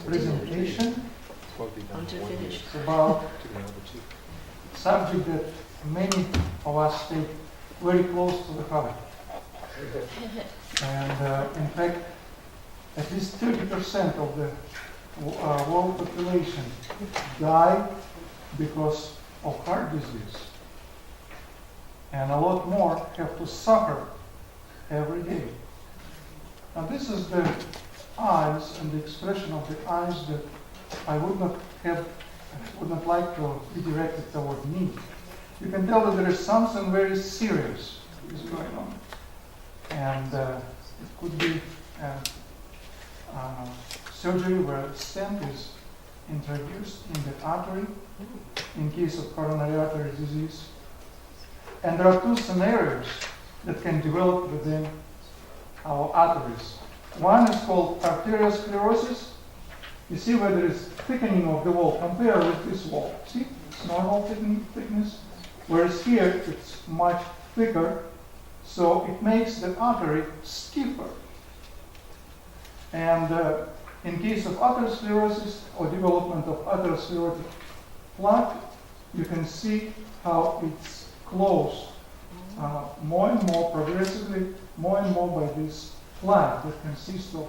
presentation. It's about a subject that many of us take very close to the heart. And in fact, at least 30% of the world population die because of heart disease. And a lot more have to suffer every day. Now this is the eyes and the expression of the eyes that I would not like to be directed toward me. You can tell that there is something very serious is going on. And it could be surgery where a stent is introduced in the artery in case of coronary artery disease. And there are two scenarios that can develop within our arteries. One is called arteriosclerosis. You see where there is thickening of the wall. Compare with this wall. See? It's normal thickness. Whereas here it's much thicker, so it makes the artery stiffer. And in case of atherosclerosis or development of atherosclerotic plaque, you can see how it's closed more and more progressively, more and more by this plaque that consists of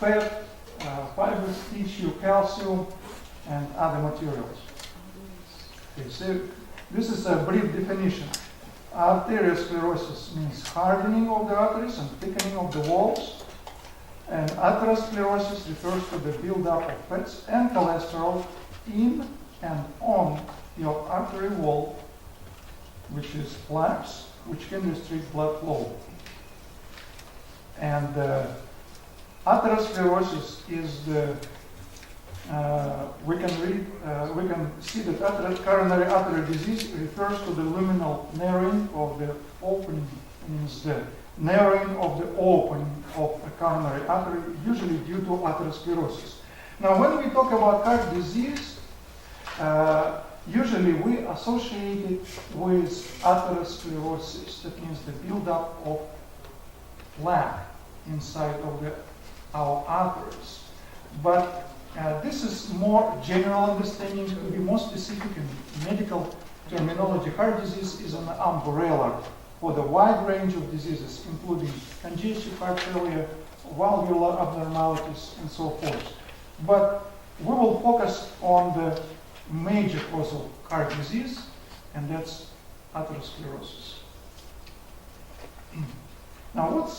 fat, fibrous tissue, calcium, and other materials. Okay, so this is a brief definition. Arteriosclerosis means hardening of the arteries and thickening of the walls. And atherosclerosis refers to the buildup of fats and cholesterol in and on your artery wall, which is plaques, which can restrict blood flow. And atherosclerosis is the we can see that coronary artery disease refers to the luminal narrowing of the opening, means the narrowing of the opening of a coronary artery, usually due to atherosclerosis. Now, when we talk about heart disease, usually we associate it with atherosclerosis. That means the buildup of plaque inside of our arteries. But this is more general understanding. To be more specific in medical terminology, heart disease is an umbrella for the wide range of diseases, including congestive heart failure, valvular abnormalities, and so forth. But we will focus on the major cause of heart disease, and that's atherosclerosis. Now, what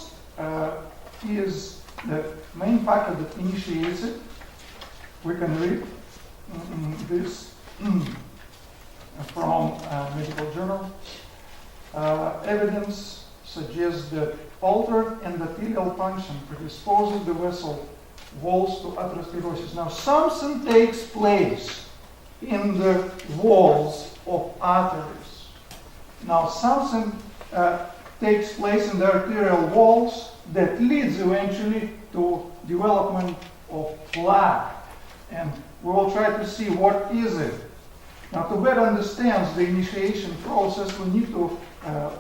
is the main factor that initiates it? We can read this from a medical journal. Evidence suggests that altered endothelial function predisposes the vessel walls to atherosclerosis. Now, something takes place in the walls of arteries. Now, something takes place in the arterial walls that leads eventually to development of plaque. And we will try to see what is it. Now, to better understand the initiation process, we need to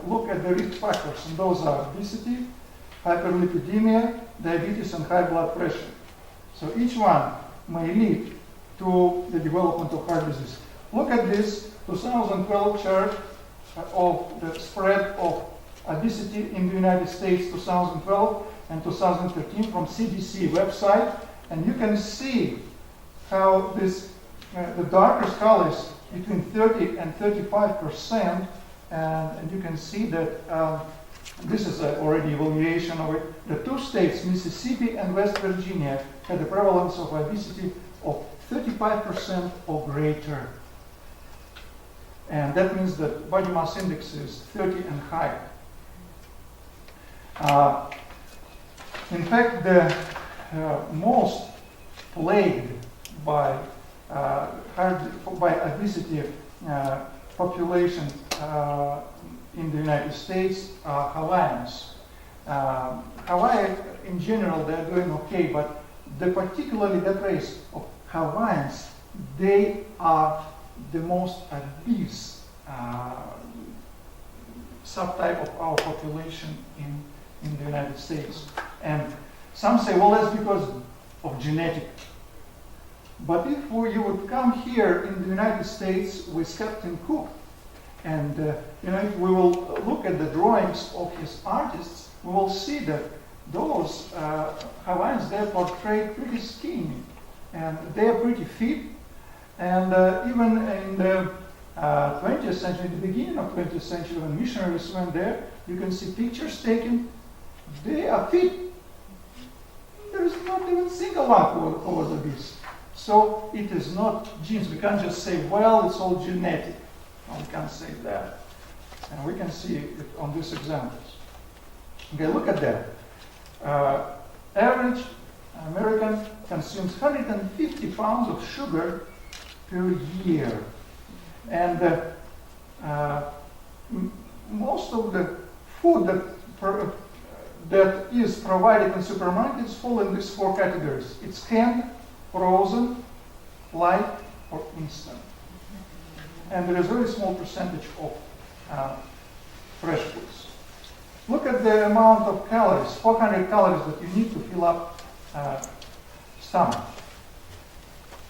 look at the risk factors, and those are obesity, hyperlipidemia, diabetes, and high blood pressure. So each one may lead to the development of heart disease. Look at this 2012 chart of the spread of obesity in the United States 2012 and 2013 from CDC website, and you can see how this the darkest colors between 30 and 35%, and you can see that this is already evaluation of it. The two states, Mississippi and West Virginia, had a prevalence of obesity of 35% or greater. And that means that body mass index is 30 and higher. In fact, the most plagued by obesity population in the United States are Hawaiians. Hawaii, in general, they're doing okay, but particularly that race of Hawaiians, they are the most obese subtype of our population in the United States. And some say, well, that's because of genetic But if you would come here in the United States with Captain Cook, and if we will look at the drawings of his artists, we will see that those Hawaiians, they're portrayed pretty skinny, and they're pretty fit. And even in the 20th century, the beginning of 20th century, when missionaries went there, you can see pictures taken. They are fit. There is not even single lump over this. So it is not genes. We can't just say, well, it's all genetic. No, we can't say that. And we can see it on these examples. Okay, look at that. Average American consumes 150 pounds of sugar per year. And most of the food that is provided in supermarkets fall in these four categories. It's canned, frozen, light, or instant. And there is a very small percentage of fresh foods. Look at the amount of calories, 400 calories that you need to fill up stomach.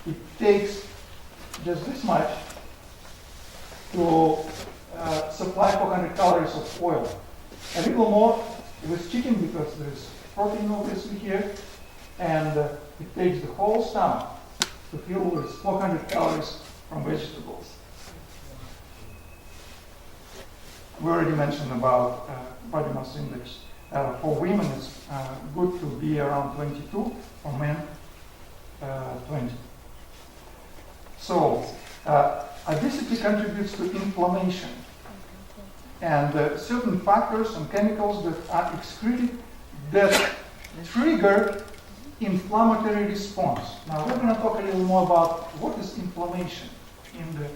It takes just this much to supply 400 calories of oil. A little more with chicken because there is protein obviously here, and it takes the whole stomach to fill with 400 calories from vegetables. We already mentioned about body mass index. For women, it's good to be around 22. For men, 20. So, obesity contributes to inflammation. And certain factors and chemicals that are excreted that trigger inflammatory response. Now, we're going to talk a little more about what is inflammation in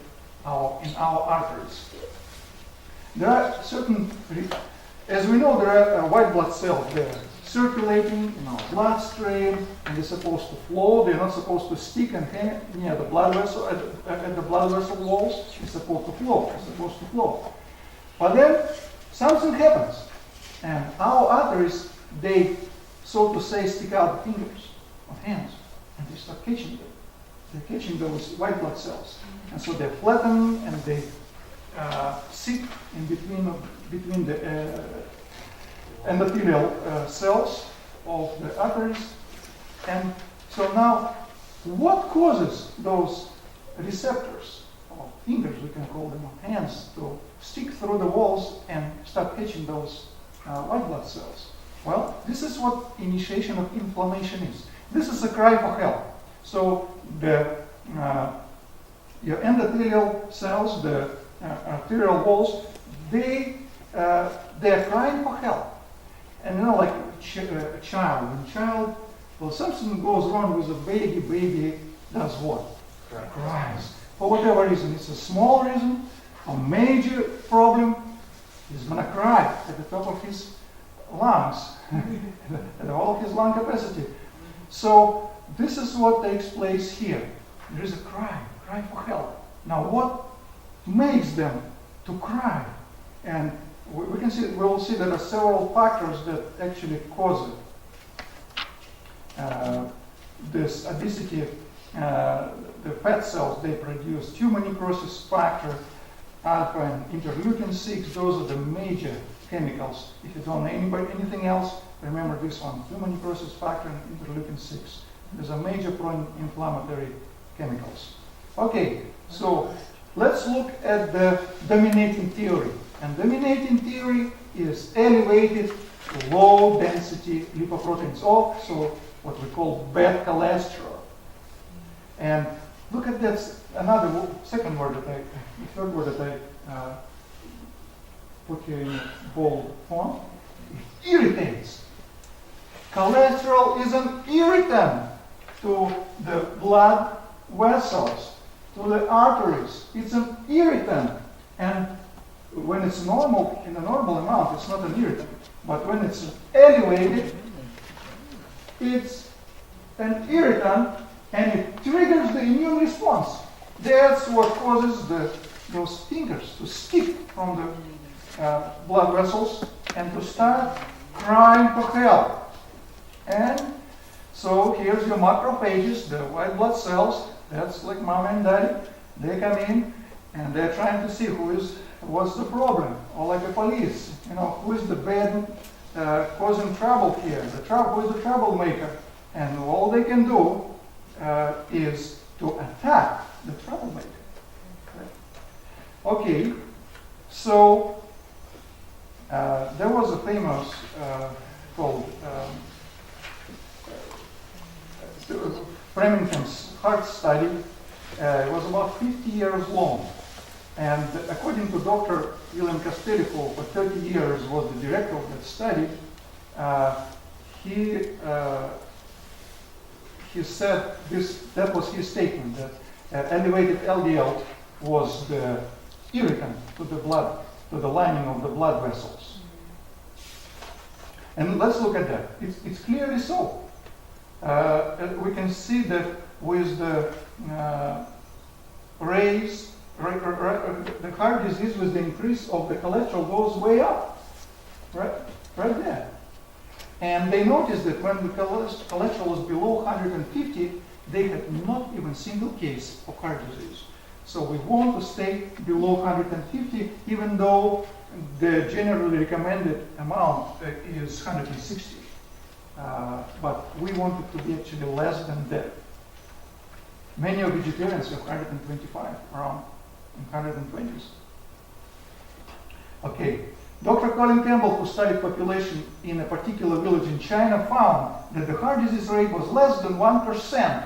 our arteries. There are certain, as we know, there are white blood cells there circulating in our bloodstream, and they're supposed to flow. They're not supposed to stick and hang near the blood vessel at the blood vessel walls. They're supposed to flow. They're supposed to flow. But then something happens, and our arteries, they, so to say, stick out the fingers of hands, and they start catching them. They're catching those white blood cells, and so they flatten and they sit in between the endothelial cells of the arteries. And so now, what causes those receptors, or fingers, we can call them, or hands, to stick through the walls and start catching those white blood cells? Well, this is what initiation of inflammation is. This is a cry for help. So your endothelial cells, the arterial walls, they're crying for help. And like a child, well, something goes wrong with a baby does what? Cries. For whatever reason. It's a small reason, a major problem. He's going to cry at the top of his lungs, at all of his lung capacity. So this is what takes place here. There is a cry for help. Now what makes them to cry? And we will see there are several factors that actually cause it. This obesity, the fat cells, they produce tumor necrosis factor, alpha and interleukin 6. Those are the major chemicals. If you don't know anything else, remember this one, tumor necrosis factor and interleukin 6. These are major pro-inflammatory chemicals. Okay, so let's look at the dominating theory. And dominating theory is elevated low density lipoproteins, also what we call bad cholesterol. And look at that, third word that I put here in bold font. It irritates. Cholesterol is an irritant to the blood vessels, to the arteries. It's an irritant. And when it's normal, in a normal amount, it's not an irritant. But when it's elevated, it's an irritant, and it triggers the immune response. That's what causes those fingers to stick from the blood vessels and to start crying for help. And So here's your macrophages, the white blood cells. That's like mom and daddy. They come in and they're trying to see what's the problem, or like a police, who is the bad causing trouble here, who is the troublemaker, and all they can do is to attack the troublemaker. Okay, so there was a famous called Framingham heart study. It was about 50 years long. And according to Dr. William Castelli, who for 30 years was the director of that study, he said that was his statement, that elevated LDL was the irritant to the blood, to the lining of the blood vessels. And let's look at that. It's clearly so. We can see that with the the heart disease, with the increase of the cholesterol, goes way up, right there. And they noticed that when the cholesterol was below 150, they had not even a single case of heart disease. So we want to stay below 150, even though the generally recommended amount is 160. But we want it to be actually less than that. Many of vegetarians have 125, around 120s. Okay, Dr. Colin Campbell, who studied population in a particular village in China, found that the heart disease rate was less than 1%.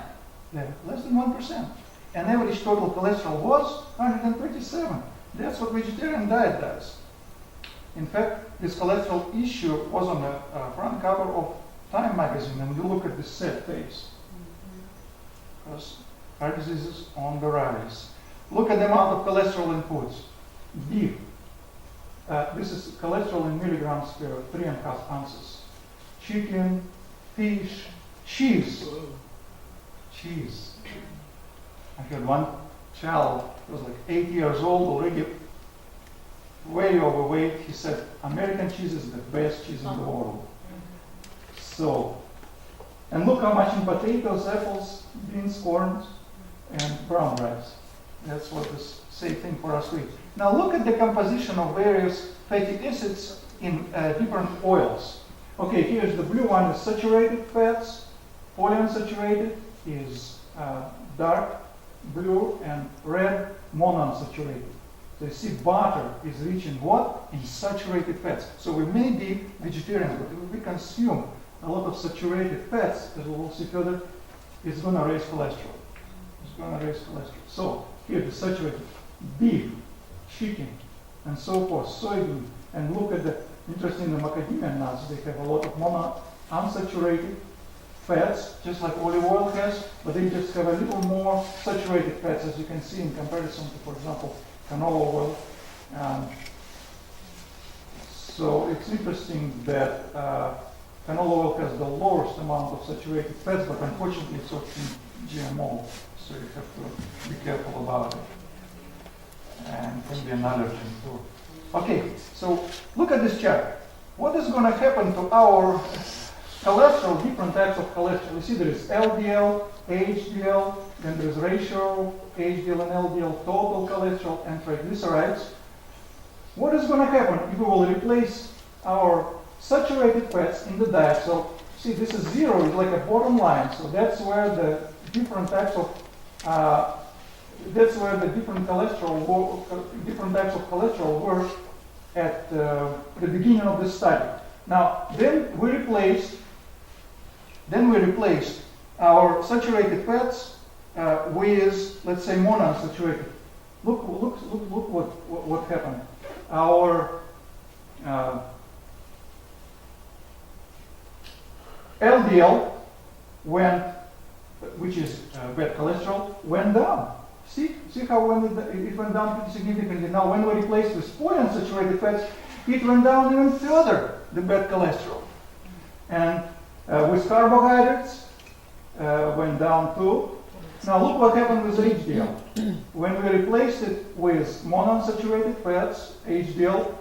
Yeah, less than 1%. And average total cholesterol was 127. That's what vegetarian diet does. In fact, this cholesterol issue was on the front cover of Time magazine, and you look at the sad face. Because heart disease is on the rise. Look at the amount of cholesterol in foods. Beef. This is cholesterol in milligrams per 3.5 ounces. Chicken, fish, cheese. Cheese. I had one child, he was like 8 years old, already way overweight. He said, American cheese is the best cheese in the world. So, and look how much in potatoes, apples, beans, corn, and brown rice. That's what is safe thing for us to eat. Now look at the composition of various fatty acids in different oils. Okay, here's the blue one is saturated fats. Polyunsaturated is dark blue, and red monounsaturated. So you see butter is rich in what? In saturated fats. So we may be vegetarians, but if we consume a lot of saturated fats, as we will see further, it's going to raise cholesterol. It's going to raise cholesterol. So here the saturated beef, chicken, and so forth, soybean, and look at the interesting the macadamia nuts. They have a lot of monounsaturated fats, just like olive oil has, but they just have a little more saturated fats, as you can see in comparison to, for example, canola oil. So it's interesting that canola oil has the lowest amount of saturated fats, but unfortunately it's often GMO, so you have to be careful about it. And it can be an allergen too. Okay, so look at this chart. What is going to happen to our cholesterol, different types of cholesterol? You see there is LDL, HDL, then there is ratio, HDL and LDL, total cholesterol, and triglycerides. What is going to happen if we will replace our saturated fats in the diet? So see, this is 0, it's like a bottom line. So that's where the different types of different types of cholesterol were at the beginning of the study. Now, then we replaced our saturated fats with, let's say, monounsaturated. Look what happened. Our LDL went, which is bad cholesterol, went down. See how it went down pretty significantly. Now, when we replaced with polyunsaturated fats, it went down even further, the bad cholesterol. And with carbohydrates, went down too. Now, look what happened with HDL. When we replaced it with monounsaturated fats, HDL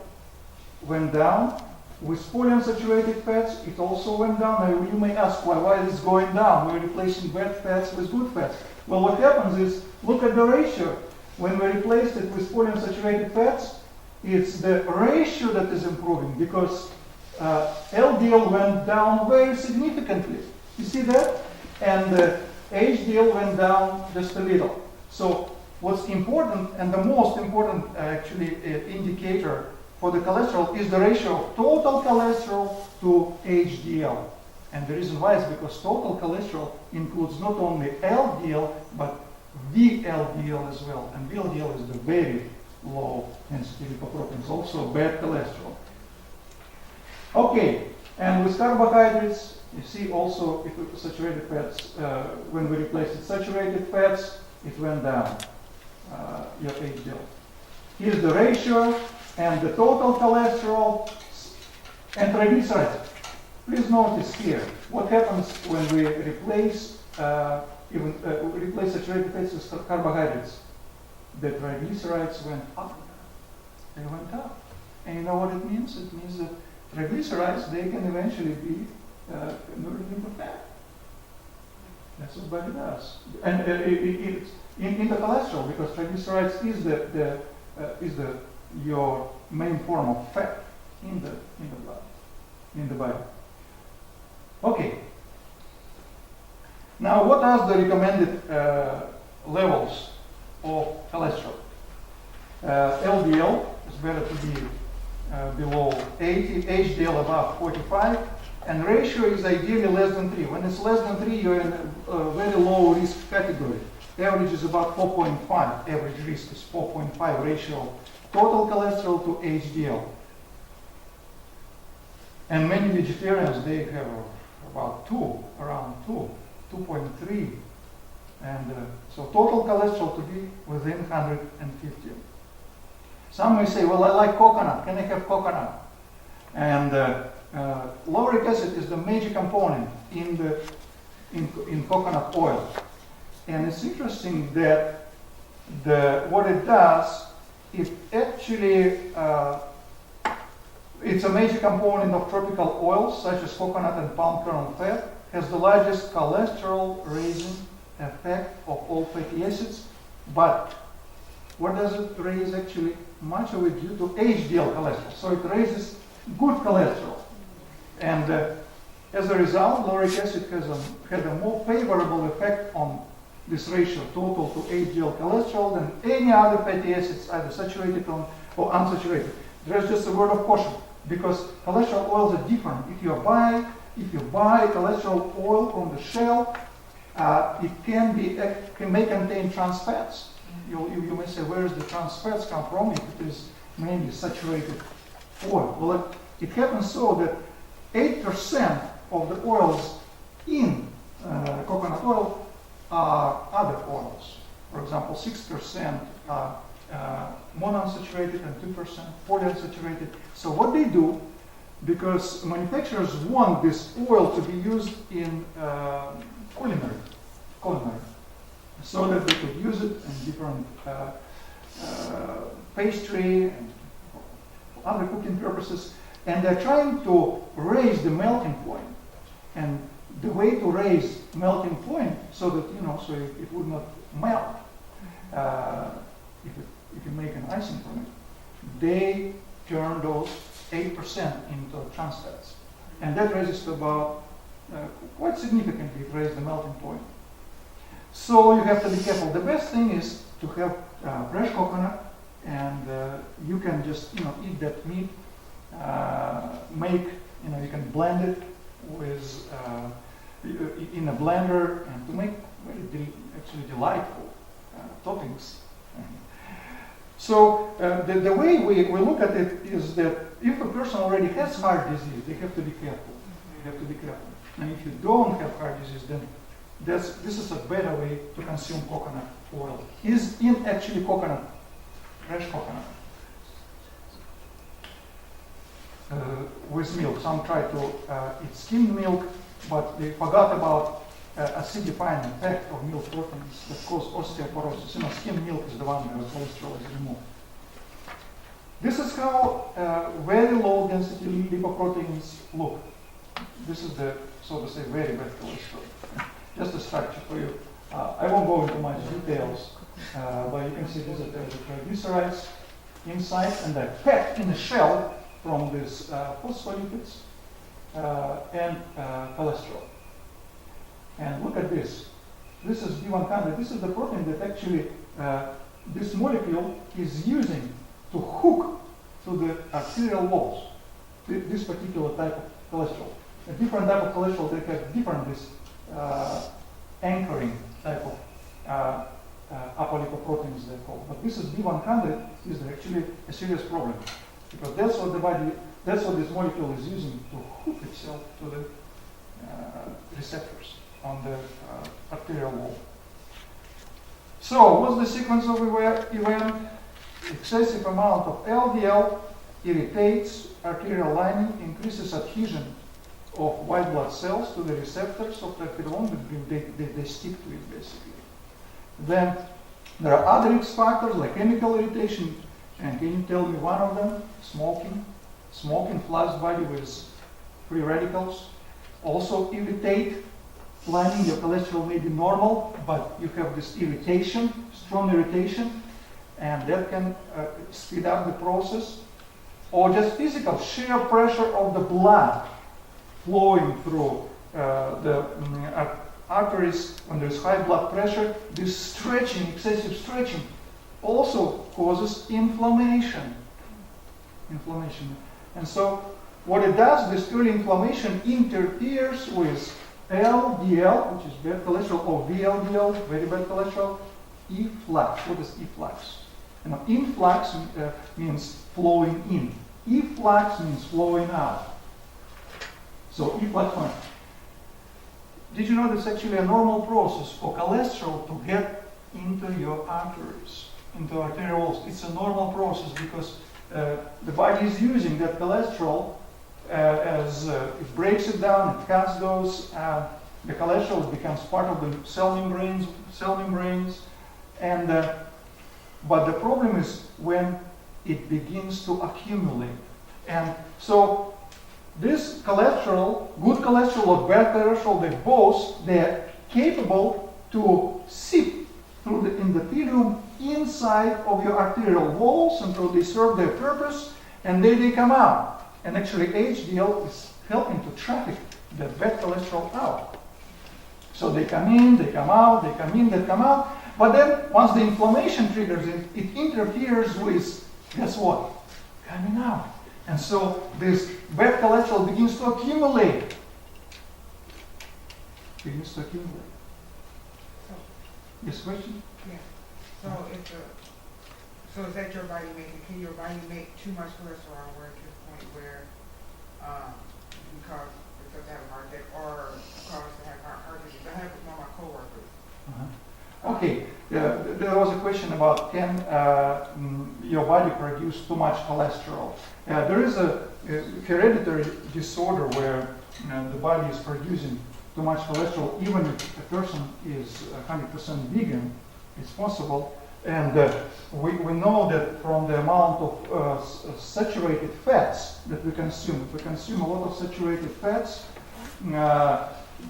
went down. With polyunsaturated fats, it also went down. Now, you may ask why it's going down. We're replacing bad fats with good fats. Well, what happens is, look at the ratio. When we replaced it with polyunsaturated fats, it's the ratio that is improving because LDL went down very significantly. You see that? And HDL went down just a little. So what's important, and the most important actually indicator for the cholesterol is the ratio of total cholesterol to HDL. And the reason why is because total cholesterol includes not only LDL, but VLDL as well. And VLDL is the very low density lipoproteins, also bad cholesterol. Okay, and with carbohydrates, you see also if it was saturated fats, when we replaced it saturated fats, it went down, your HDL. Here's the ratio and the total cholesterol and triglycerides. Please notice here what happens when we replace replace saturated fats with carbohydrates. The triglycerides went up. They went up. And you know what it means? It means that triglycerides, they can eventually be converted into fat. That's what body does. And it's in the cholesterol, because triglycerides is your main form of fat in the blood, in the body. Okay. Now, what are the recommended levels of cholesterol? LDL is better to be below 80, HDL above 45, and ratio is ideally less than 3. When it's less than 3, you're in a very low risk category. Average is about 4.5. Average risk is 4.5 ratio total cholesterol to HDL. And many vegetarians, they have about 2, around 2.3. And so total cholesterol to be within 150. Some may say, well, I like coconut. Can I have coconut? And lauric acid is the major component in coconut oil. And it's interesting that what it does, it actually it's a major component of tropical oils such as coconut and palm kernel fat, has the largest cholesterol raising effect of all fatty acids. But what does it raise actually? Much of it due to HDL cholesterol. So it raises good cholesterol. And as a result, lauric acid had a more favorable effect on this ratio, total to HDL cholesterol, than any other fatty acids, either saturated or unsaturated. There's just a word of caution, because cholesterol oils are different. If you buy cholesterol oil from the shelf, it may contain trans fats. You may say, where does the trans fats come from if it is mainly saturated oil? Well, it happens so that 8% of the oils in coconut oil are other oils. For example, 6% are monounsaturated and 2% polyunsaturated. So what they do, because manufacturers want this oil to be used in culinary, so that they could use it in different pastry and other cooking purposes, and they're trying to raise the melting point. And the way to raise melting point so that so it would not melt if you make an icing from it, they turn those 8% into trans fats, and that raises to about quite significantly. It raises the melting point. So you have to be careful. The best thing is to have fresh coconut, and you can just eat that meat. You can blend it with in a blender, and to make very actually delightful toppings. So the way we look at it is that if a person already has heart disease, they have to be careful. You have to be careful. And if you don't have heart disease, then this is a better way to consume coconut oil. Is in actually coconut, fresh coconut, with milk. Some try to eat skimmed milk, but they forgot about acidifying effect of milk proteins that cause osteoporosis. Skimmed milk is the one where cholesterol is removed. This is how very low density lipoproteins look. This is the, so to say, very bad cholesterol. Just a structure for you. I won't go into much details, but you can see these are the triglycerides inside, and they're packed in a shell from these phospholipids and cholesterol. And look at this. This is B100. This is the protein that actually this molecule is using to hook to the arterial walls. This particular type of cholesterol. A different type of cholesterol, they have different this anchoring type of apolipoproteins they call. But this is B100 is actually a serious problem because that's what the body, that's what this molecule is using to hook itself to the receptors on the arterial wall. So, what's the sequence of event? Excessive amount of LDL irritates arterial lining, increases adhesion of white blood cells to the receptors of the arterial, they stick to it basically. Then there are other risk factors like chemical irritation, and can you tell me one of them? Smoking. Smoking floods body with free radicals. Also irritate lining. Your cholesterol may be normal, but you have this irritation, strong irritation, and that can speed up the process. Or just physical shear pressure of the blood flowing through the arteries when there's high blood pressure. This stretching, excessive stretching, also causes inflammation. And so what it does, this early inflammation interferes with LDL, which is bad cholesterol, or VLDL, very bad cholesterol, efflux. What is efflux? You know, influx means flowing in. Efflux means flowing out. So efflux. Did you know that's actually a normal process for cholesterol to get into your arteries, into arterial walls? It's a normal process because the body is using that cholesterol as it breaks it down, it cuts those. The cholesterol becomes part of the cell membranes, and but the problem is when it begins to accumulate. And so this cholesterol, good cholesterol or bad cholesterol, they're capable to seep through the endothelium inside of your arterial walls until they serve their purpose, and then they come out. And actually HDL is helping to traffic the bad cholesterol out. So they come in, they come out, they come in, they come out. But then once the inflammation triggers it, it interferes with, guess what? Coming out. And so this bad cholesterol begins to accumulate. So, Yes, question? yeah. So so is that your body making? Can your body make too much cholesterol where to the point where you cause yourself to have a heart attack or cause to have heart disease? I have it with one of my coworkers. Okay, there was a question about can your body produce too much cholesterol? There is a hereditary disorder where the body is producing too much cholesterol, even if a person is 100% vegan. It's possible. And we know that from the amount of saturated fats that we consume, if we consume a lot of saturated fats,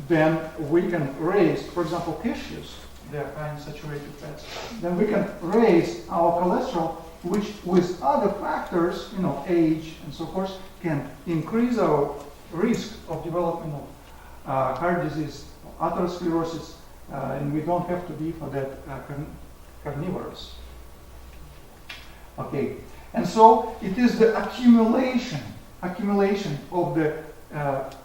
then we can raise, for example, cashews, they're high in saturated fats, then we can raise our cholesterol, which with other factors, age and so forth, can increase our risk of development of heart disease, atherosclerosis, and we don't have to be for that carnivorous. Okay, and so it is the accumulation of the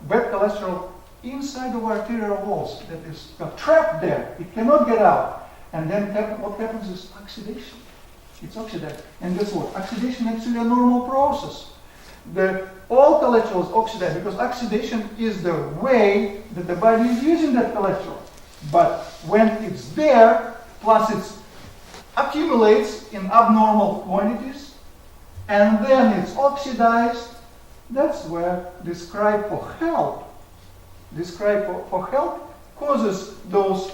bad cholesterol inside of arterial walls that is trapped there. It cannot get out. And then what happens is oxidation. It's oxidized. And guess what? Oxidation is actually a normal process. All cholesterol is oxidized because oxidation is the way that the body is using that cholesterol. But when it's there, plus it accumulates in abnormal quantities, and then it's oxidized, that's where this cry for help causes those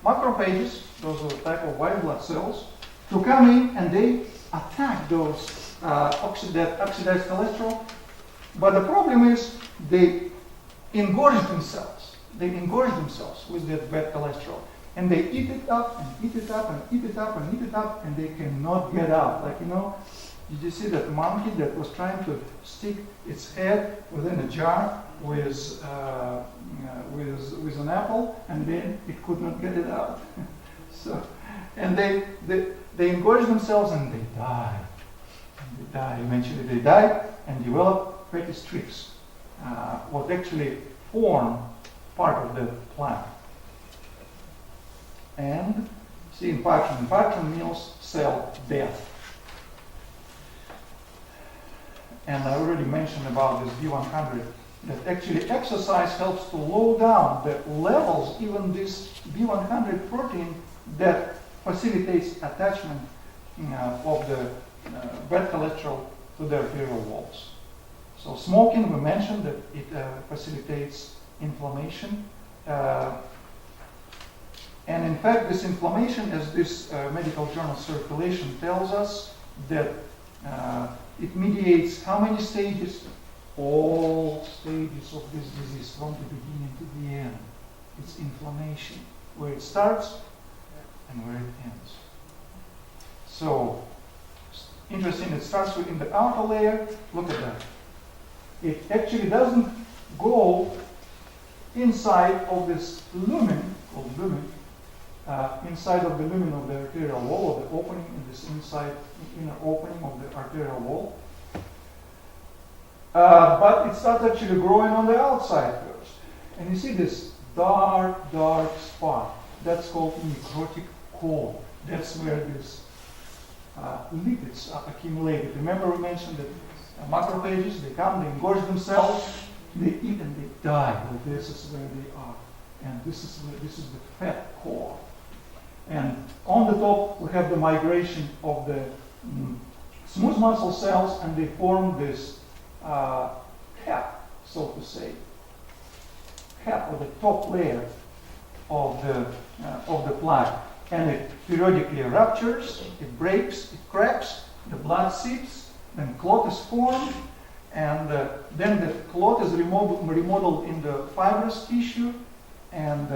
macrophages, those are type of white blood cells, to come in and they attack those oxidized cholesterol. But the problem is they engorge themselves. They engorge themselves with that bad cholesterol. And they eat it up and eat it up and eat it up and eat it up, and they cannot get out. Like, did you see that monkey that was trying to stick its head within a jar with an apple, and then it could not get it out? So, and they engorge themselves and they die. And they die. Eventually they die and develop fatty streaks, what actually form part of the plant. And see, in Pershin meals cell death. And I already mentioned about this B100, that actually exercise helps to low down the levels, even this B100 protein that facilitates attachment of the bad cholesterol to the arterial walls. So smoking, we mentioned that it facilitates inflammation. And in fact, this inflammation, as this medical journal Circulation tells us, that it mediates how many stages? All stages of this disease, from the beginning to the end. It's inflammation, where it starts and where it ends. So, interesting, it starts in the outer layer. Look at that. It actually doesn't go inside of this lumen, called lumen, inside of the lumen of the arterial wall, or the opening in this inner opening of the arterial wall. But it starts actually growing on the outside first. And you see this dark spot. That's called necrotic core. That's where these lipids are accumulated. Remember we mentioned that macrophages, they come, they engorge themselves, they eat and they die. Well, this is where they are. And this is the fat core. And on the top we have the migration of the smooth muscle cells, and they form this cap, so to say, cap or the top layer of the plaque, and it periodically ruptures, it breaks, it cracks, the blood seeps, then clot is formed, and then the clot is remodeled in the fibrous tissue, and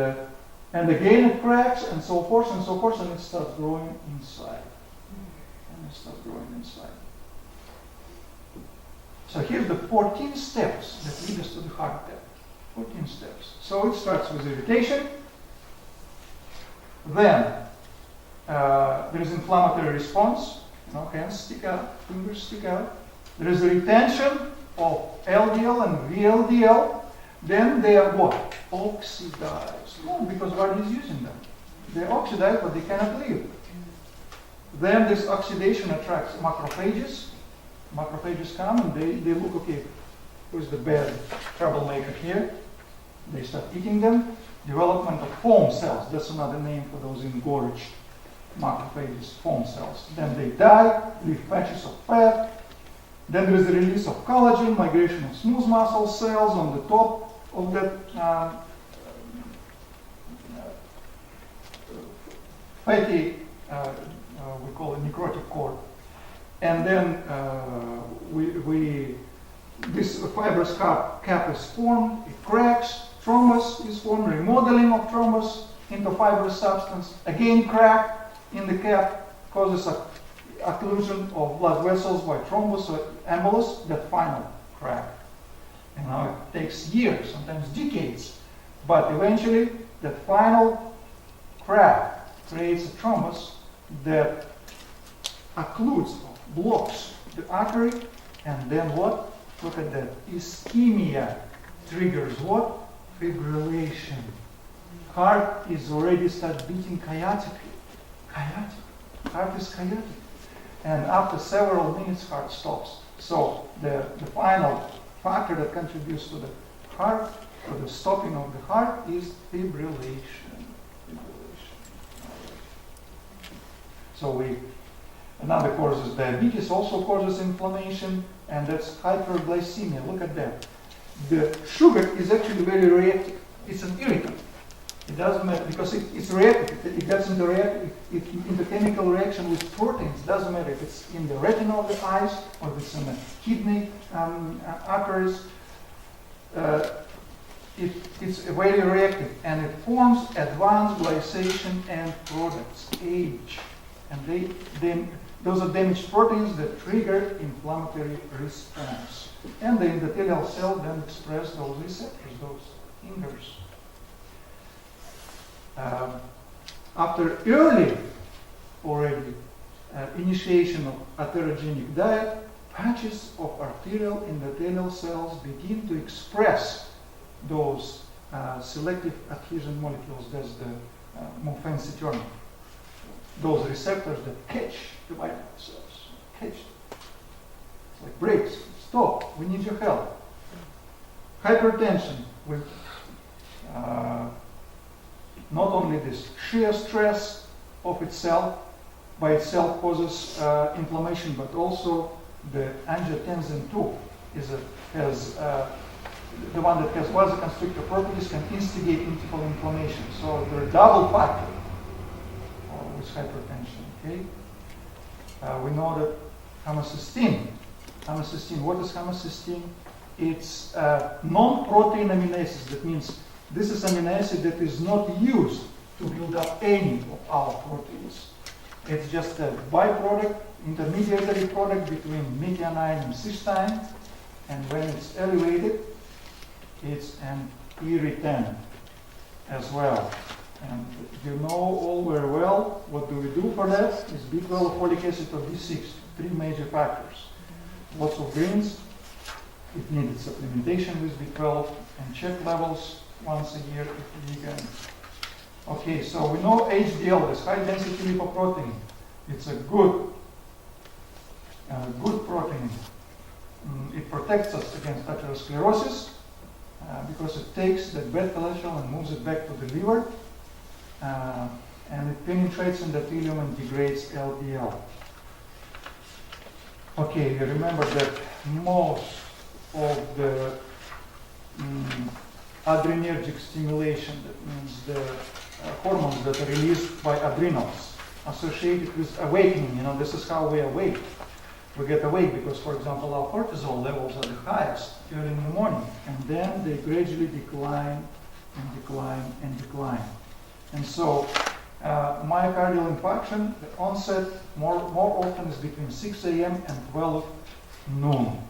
again it cracks, and so forth, and it starts growing inside. So here's the 14 steps that lead us to the heart attack. 14 steps. So it starts with irritation. Then there is inflammatory response. Hands stick out, fingers stick out. There is a retention of LDL and VLDL. Then they are what? Oxidized. Oh, because what is using them? They're oxidized, but they cannot leave. Then this oxidation attracts macrophages. Macrophages come and they look, okay, who's the bad troublemaker here? They start eating them. Development of foam cells. That's another name for those engorged macrophages, foam cells. Then they die, leave patches of fat. Then there is the release of collagen, migration of smooth muscle cells on the top of that fatty, we call it necrotic core. And then this fibrous cap is formed, it cracks, thrombus is formed, remodeling of thrombus into fibrous substance, again crack in the cap causes occlusion of blood vessels by thrombus or embolus, that final crack. And now it takes years, sometimes decades, but eventually that final crack creates a thrombus that occludes, blocks the artery, and then what? Look at that. Ischemia triggers what? Fibrillation. Heart is already start beating chaotically. Heart is chaotic. And after several minutes, heart stops. So the final factor that contributes to the heart, or the stopping of the heart, is fibrillation. So another causes diabetes, also causes inflammation, and that's hyperglycemia. Look at that. The sugar is actually very reactive. It's an irritant. It doesn't matter because it's reactive. It gets into chemical reaction with proteins. It doesn't matter if it's in the retina of the eyes or if it's in the kidney arteries. It's very reactive and it forms advanced glycation end products, AGE. And those are damaged proteins that trigger inflammatory response. And the endothelial cell then express those receptors, those inhibitors. After early already initiation of atherogenic diet, patches of arterial endothelial cells begin to express those selective adhesion molecules. That's the fancy term. Those receptors that catch the white blood cells. Catch them. It's like brakes. Stop. We need your help. Hypertension with not only this shear stress of itself, by itself causes inflammation, but also the angiotensin II has the one that has vasoconstrictor properties can instigate multiple inflammation. So they're a double factor with hypertension. Okay. We know that homocysteine. What is homocysteine? It's non-protein amino acid. That means this is amino acid that is not used to build up any of our proteins. It's just a byproduct, intermediary product between methionine and cysteine, and when it's elevated, it's an irritant as well. And you know all very well what do we do for that? Is B12, folic acid, or B6, three major factors. Lots of greens. It needed supplementation with B12 and check levels once a year if you can. Okay, so we know HDL, this high density lipoprotein. It's a good protein. It protects us against atherosclerosis because it takes the bad cholesterol and moves it back to the liver. And it penetrates endothelium and degrades LDL. Okay, you remember that most of the adrenergic stimulation, that means the hormones that are released by adrenals, associated with awakening. This is how we awake. We get awake because, for example, our cortisol levels are the highest early in the morning, and then they gradually decline and decline and decline. And so myocardial infarction, the onset more often is between 6 a.m. and 12 noon.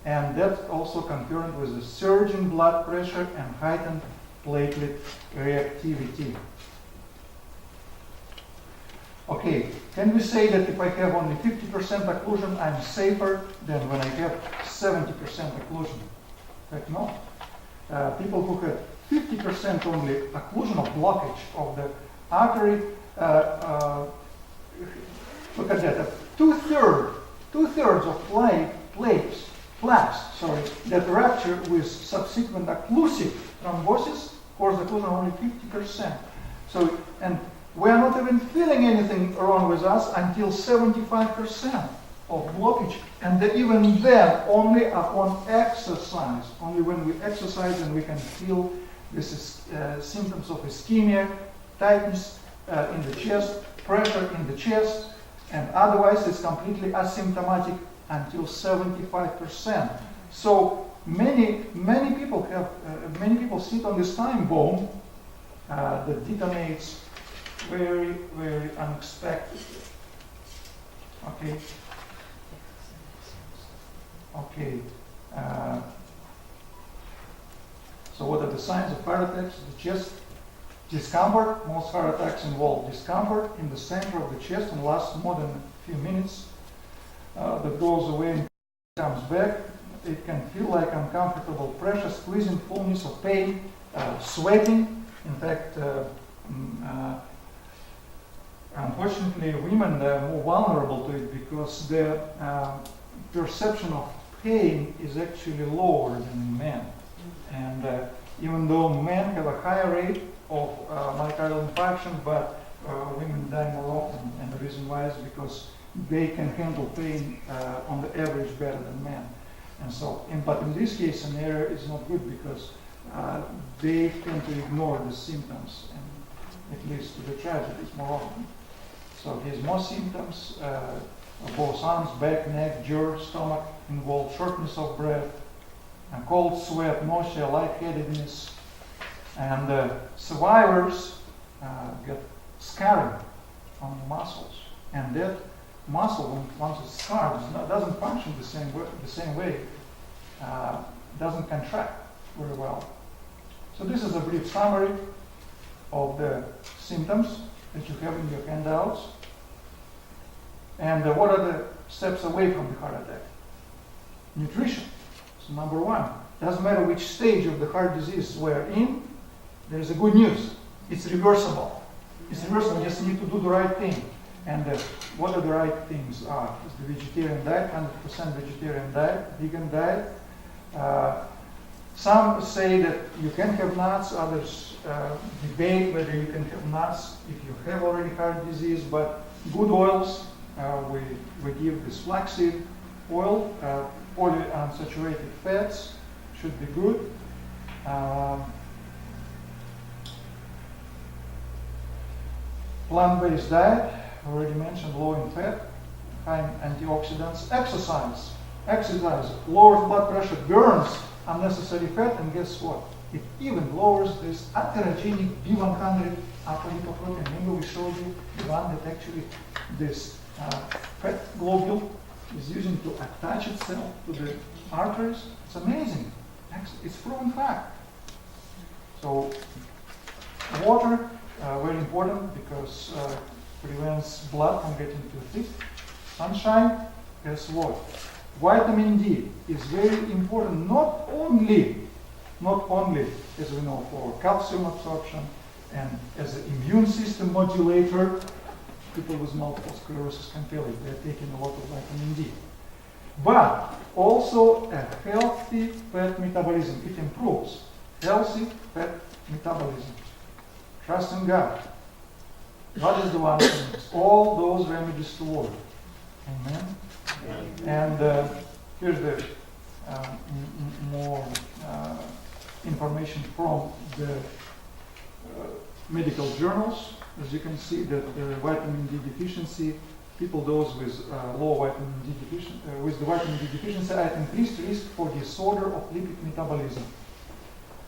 And that's also concurrent with a surge in blood pressure and heightened platelet reactivity. Okay, can we say that if I have only 50% occlusion, I'm safer than when I have 70% occlusion? In fact, no. People who have 50% only occlusion or blockage of the artery, look at that, two-thirds of plaques that rupture with subsequent occlusive thrombosis cause occlusion only 50%. So, and we are not even feeling anything wrong with us until 75% of blockage, and even then only upon exercise. Only when we exercise and we can feel this is symptoms of ischemia, tightness in the chest, pressure in the chest, and otherwise it's completely asymptomatic until 75%. So many people sit on this time bomb that detonates very, very unexpectedly. Okay. Okay. So what are the signs of heart attacks? The chest discomfort. Most heart attacks involve discomfort in the center of the chest and lasts more than a few minutes. That goes away and comes back. It can feel like uncomfortable pressure, squeezing, fullness of pain, sweating. In fact, unfortunately, women are more vulnerable to it because their perception of pain is actually lower than in men. And even though men have a higher rate of myocardial infarction, but women die more often. And the reason why is because they can handle pain on the average better than men. And so, but in this case, an error is not good because they tend to ignore the symptoms, and it leads to the tragedies more often. So he has more symptoms of both arms, back, neck, jaw, stomach, involve shortness of breath, cold sweat, nausea, lightheadedness, and survivors get scarring on the muscles, and that muscle, once it's scarred, doesn't function the same way, doesn't contract very well. So this is a brief summary of the symptoms that you have in your handouts. And what are the steps away from the heart attack? Nutrition. So number one, doesn't matter which stage of the heart disease we're in, there is a good news. It's reversible. It's reversible, you just need to do the right thing. And what are the right things are? It's the vegetarian diet, 100% vegetarian diet, vegan diet. Some say that you can have nuts, others debate whether you can have nuts if you have already heart disease, but good oils, we give this flaxseed oil, polyunsaturated fats should be good. Plant-based diet, already mentioned, low in fat, high in antioxidants. Exercise lowers blood pressure, burns unnecessary fat, and guess what? It even lowers this atherogenic B100 apolipoprotein. Remember we showed you the one that actually this fat globule is using to attach itself to the arteries. It's amazing. It's proven fact. So water, very important because prevents blood from getting too thick. Sunshine, guess what? Vitamin D is very important, not only, as we know, for calcium absorption and as an immune system modulator. People with multiple sclerosis can tell you they're taking a lot of vitamin D. But also a healthy fat metabolism. It improves healthy fat metabolism. Trust in God. God is the one who makes all those remedies to work. Amen. And here's the more information from the medical journals. As you can see, that vitamin D deficiency, people those with low vitamin D deficiency, with the vitamin D deficiency are at increased risk for disorder of lipid metabolism.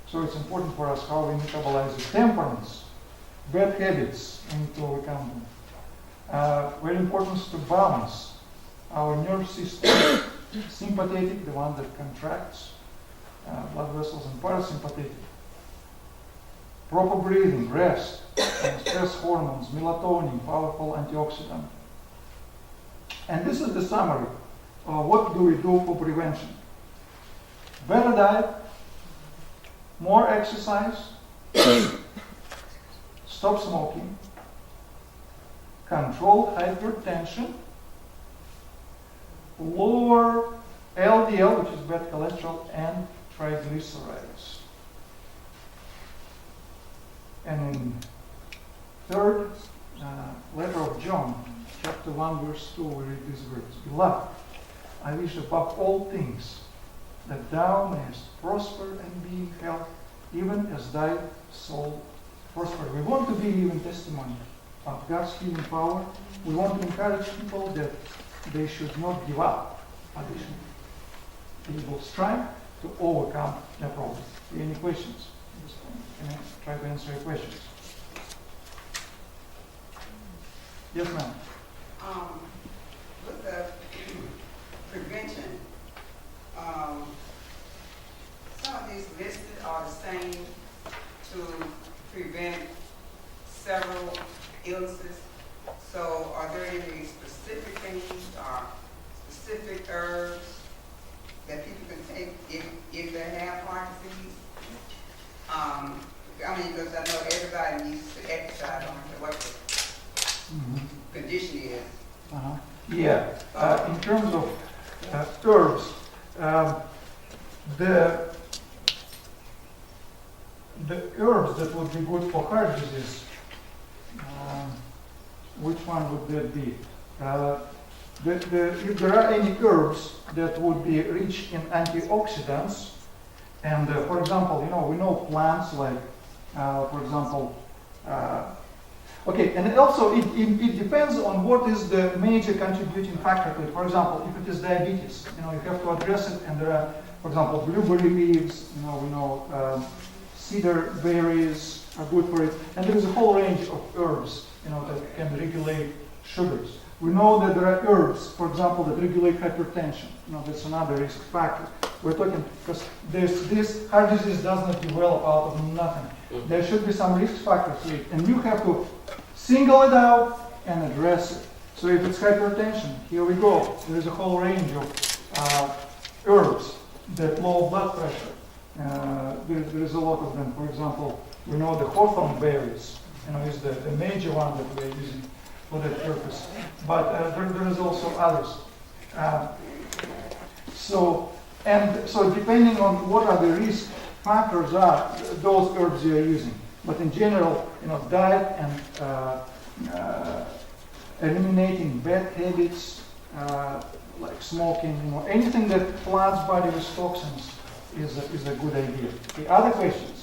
So it's important for us how we metabolize the temperaments, bad habits, and to overcome them. Very important to balance our nerve system, sympathetic, the one that contracts blood vessels, and parasympathetic. Proper breathing, rest, and stress hormones, melatonin, powerful antioxidant. And this is the summary of what do we do for prevention. Better diet, more exercise, stop smoking, control hypertension, lower LDL, which is bad cholesterol, and triglycerides. And in third letter of John, chapter 1, verse 2, we read these words. Beloved, I wish above all things that thou mayest prosper and be in health, even as thy soul prospers. We want to be living testimony of God's healing power. We want to encourage people that they should not give up, but they will strive to overcome their problems. Any questions at this point? Can I try to answer your questions? Yes, ma'am. With the prevention, some of these listed are the same to prevent several illnesses. So are there any specific things or specific herbs that people can take if they have heart disease? Because I know everybody needs to exercise, I don't care what the condition is. Yeah. In terms of herbs, the herbs that would be good for heart disease, which one would that be? If there are any herbs that would be rich in antioxidants And for example, we know plants like, for example, okay, and also it depends on what is the major contributing factor to it. For example, if it is diabetes, you have to address it, and there are, for example, blueberry leaves, we know cedar berries are good for it, and there is a whole range of herbs, that can regulate sugars. We know that there are herbs, for example, that regulate hypertension. That's another risk factor. We're talking, because this heart disease does not develop out of nothing. There should be some risk factors to it, and you have to single it out and address it. So if it's hypertension, here we go. There is a whole range of herbs that lower blood pressure. There is a lot of them. For example, we know the hawthorn berries, is the major one that we're using for that purpose. But there is also others. So depending on what are the risk factors are, those herbs you are using. But in general, diet and eliminating bad habits, like smoking, anything that floods body with toxins is a good idea. Okay, other questions?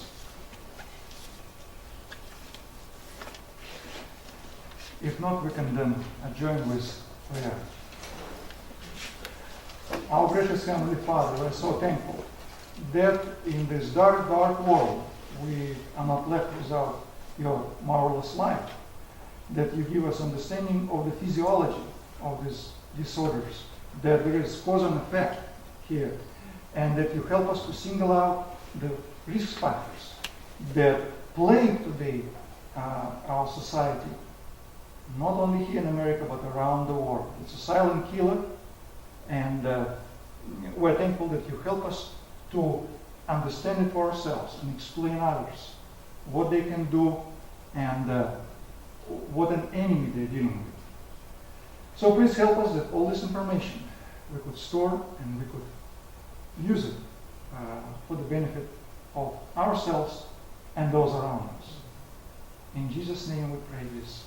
If not, we can then adjourn with prayer. Our gracious Heavenly Father, we're so thankful that in this dark, dark world, we are not left without your marvelous light, that you give us understanding of the physiology of these disorders, that there is cause and effect here, and that you help us to single out the risk factors that plague today our society, not only here in America, but around the world. It's a silent killer, and we're thankful that you help us to understand it for ourselves and explain others what they can do and what an enemy they're dealing with. So please help us that all this information we could store and we could use it for the benefit of ourselves and those around us. In Jesus' name we pray this.